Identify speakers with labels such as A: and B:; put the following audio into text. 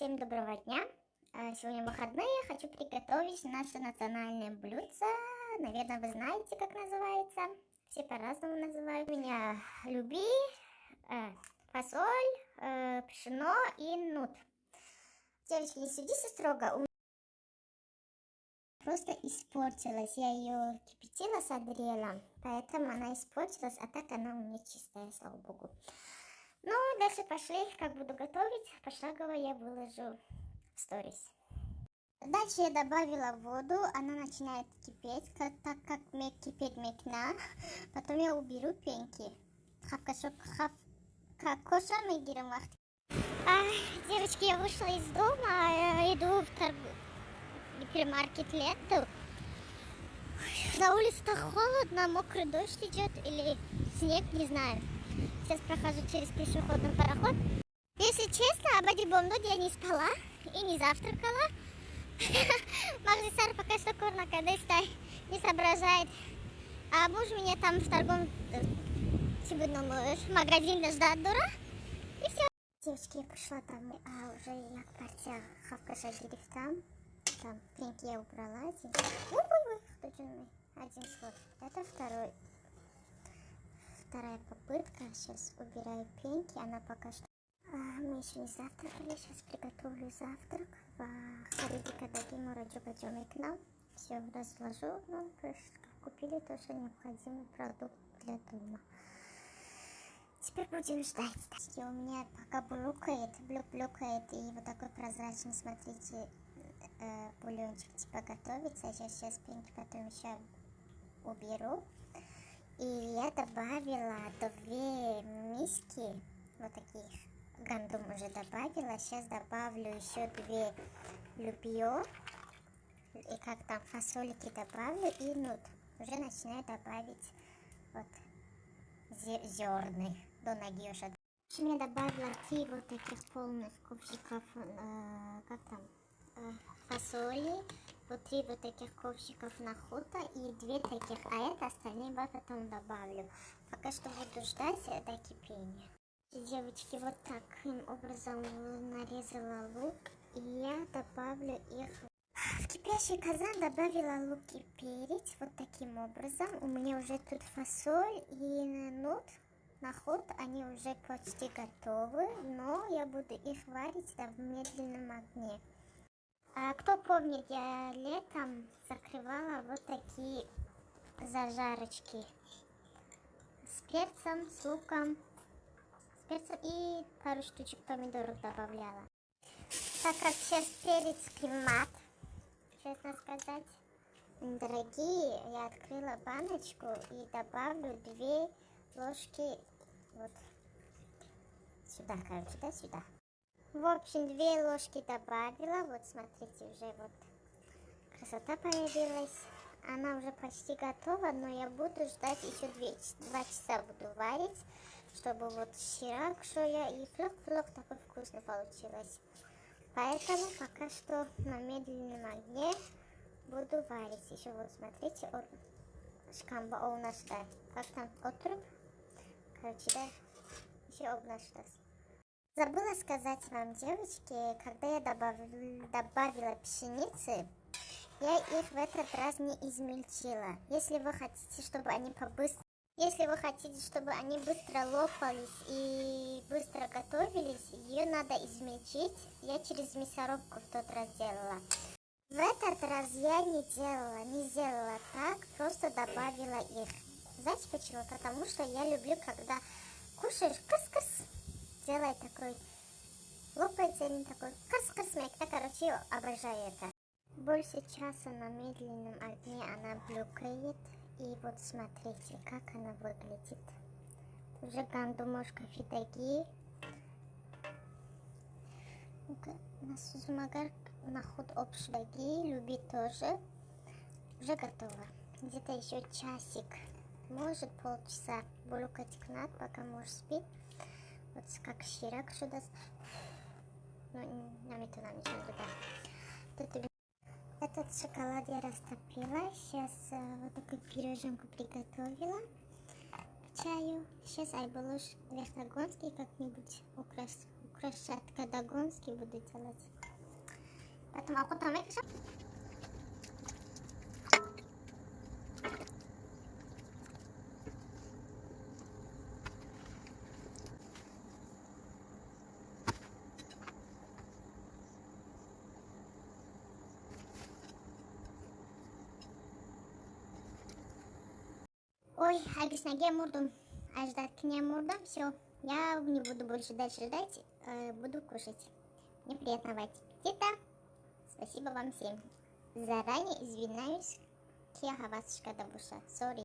A: Всем доброго дня! Сегодня выходные, хочу приготовить наше национальное блюдо. Наверное, вы знаете, как называется. Все по-разному называют. У меня люби, фасоль, пшено и нут. Девочки, не судите строго. У меня просто испортилась. Я ее кипятила, согрела, поэтому она испортилась, а так она у меня чистая, слава богу. Ну, дальше пошли, как буду готовить, пошагово я выложу в сторис. Дальше я добавила воду, она начинает кипеть, так как кипеть мекна. Потом я уберу пенки. Девочки, я вышла из дома, иду в гипермаркет Лету. На улице так холодно, мокрый дождь идет или снег, не знаю. Сейчас прохожу через пешеходный пароход. Если честно, об Адибомдо я не спала и не завтракала. Магнисар пока что корна кадестай не соображает. А муж меня там в торговом магазине ждет, дура. И все. Девочки, я пришла там, уже я в квартире хавкаша гирифтам. Там пенки я убрала один. Один слой. Это вторая попытка. Сейчас убираю пенки. Она пока что... Мы еще не завтракали. Сейчас приготовлю завтрак. Харидика дадим раджугаджоми к нам. Все разложу. Ну, купили то, что необходимый продукт для дома. Теперь будем ждать. У меня пока блюкает. И вот такой прозрачный, смотрите, бульончик типа готовится. Сейчас пенки потом еще уберу. И я добавила 2 миски, вот таких, гандум уже добавила. Сейчас добавлю еще 2 любио, и как там фасолики добавлю, и нут. Уже начинаю добавить вот зерны до нагиоша. Я добавила 3 вот таких полных ковшиков, как там, фасоли. Вот 3 вот таких ковшиков нахута и 2 таких, а это остальные я потом добавлю. Пока что буду ждать до кипения. Девочки, вот таким образом нарезала лук, и я добавлю их в кипящий казан. Добавила лук и перец вот таким образом. У меня уже тут фасоль и нут, нахут, они уже почти готовы, но я буду их варить в медленном огне. Кто помнит, я летом закрывала вот такие зажарочки с перцем, с луком, и пару штучек помидоров добавляла. Так как сейчас перец климат, честно сказать, дорогие, я открыла баночку и добавлю 2 ложки вот сюда, короче, да, сюда. В общем, 2 ложки добавила. Вот смотрите, уже вот красота появилась. Она уже почти готова, но я буду ждать еще 2 часа буду варить, чтобы вот щирак шоя и флок такой вкусный получилось. Поэтому пока что на медленном огне буду варить. Еще вот смотрите, шкамба у нас, да, как там, отруб. Короче, да, еще обнашлась. Забыла сказать вам, девочки, когда я добавила пшеницы, я их в этот раз не измельчила. Если вы хотите, чтобы они быстро лопались и быстро готовились, ее надо измельчить. Я через мясорубку в тот раз делала. В этот раз я не сделала так, просто добавила их. Знаете почему? Потому что я люблю, когда кушаешь, кырс-кырс, делает такой, лопается один такой, кырс-кырс, короче, обожаю это. Больше часа на медленном огне она блюкает. И вот смотрите, как она выглядит. Уже гандумошка фидаги. Насузмагар нахуд обшдаги, люби тоже. Уже готово. Где-то еще часик, может полчаса блюкать кнат, пока муж спит. Вот как щирак сюда. Ну, нам туда. Этот шоколад я растопила. Сейчас вот такую пироженку приготовила к чаю. Сейчас айбалуш вертогонский как-нибудь украшать кадагонский буду делать. Потом окутам экшен. Ой, Агишнаге мурдум. Аждаткине мурдом. Все. Я не буду больше дальше ждать. Буду кушать. Мне приятного аппетита. Спасибо вам всем. Заранее извиняюсь. Кия хавасышка дабуша. Сори.